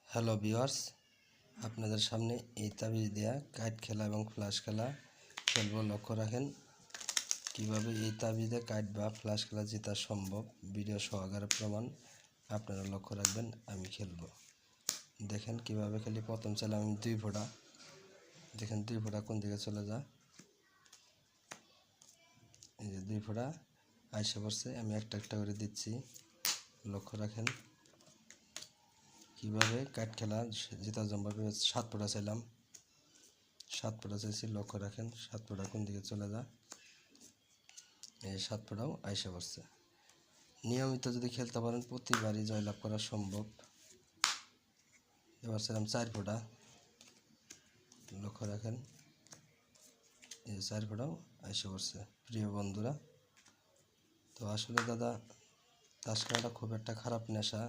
Hello viewers, আপনাদের সামনে এই তাবিজ দেয়া কাইট খেলা এবং ফ্লাশ খেলা খেলবো। লক্ষ্য রাখেন কিভাবে এই তাবিজে কাইট বা ফ্লাশ খেলা জেতা সম্ভব। ভিডিও সহকারে প্রমাণ আপনারা লক্ষ্য রাখবেন। আমি খেলবো, দেখেন কিভাবে খেলি। প্রথম চাইলে আমি 2 ফোঁটা, দেখেন 2 ফোঁটা কোন দিকে চলে যায়। এই যে 2 ফোঁটা আইসা পড়ছে, আমি একটা একটা করে দিচ্ছি। লক্ষ্য রাখেন কিভাবে কাইট খেলা জেতা সম্ভব। 7 ফোঁটা চাইলাম, 7 ফোঁটা চাইছি। লক্ষ্য রাখেন 7 ফোঁটা কোন দিকে চলে যায়। এই 7 ফোঁটাও আইসা পড়ছে। নিয়মিত যদি খেলতে পারেন প্রতিবারই জয়লাভ করা সম্ভব। এবার ছিলাম 4 ফোঁটা, লক্ষ্য রাখেন এই 4 ফোঁটাও আইসা পড়ছে। প্রিয় বন্ধুরা, তো আসলে দাদা তাস খেলাটা খুব একটা খারাপ নেশা।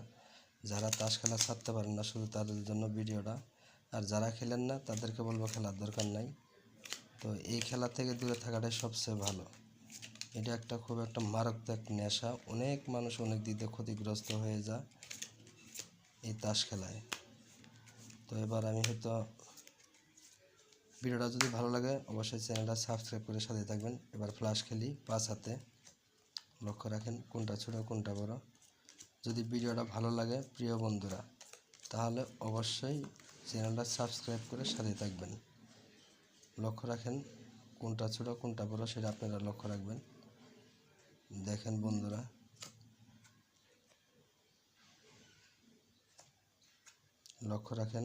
যারা তাস খেলা ছাড়তে পারেন না শুধু তাদের জন্য ভিডিওটা, আর যারা খেলেন না তাদেরকে বলবো খেলার দরকার নাই। তো এই খেলা থেকে দূরে থাকাটাই সবচেয়ে ভালো। এটা একটা খুব একটা মারাত্মক নেশা। অনেক মানুষ অনেক দিক দিয়ে ক্ষতিগ্রস্ত হয়ে যায় এই তাস খেলায়। তো এবার আমি হয়তো ভিডিওটা যদি ভালো লাগে অবশ্যই চ্যানেলটা সাবস্ক্রাইব করে সাথে থাকবেন। এবার ফ্লাশ খেলি 5 হাতে। লক্ষ্য রাখেন কোনটা ছোট কোনটা বড়। যদি ভিডিওটা ভালো লাগে প্রিয় বন্ধুরা, তাহলে অবশ্যই চ্যানেলটা সাবস্ক্রাইব করে সাথে থাকবেন। লক্ষ্য রাখেন কোনটা ছোট কোনটা বড় সেটা আপনারা লক্ষ্য রাখবেন। দেখেন বন্ধুরা, লক্ষ্য রাখেন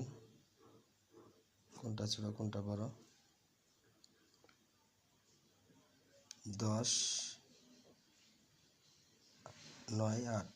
কোনটা ছোট কোনটা বড়। 10, 9, 8।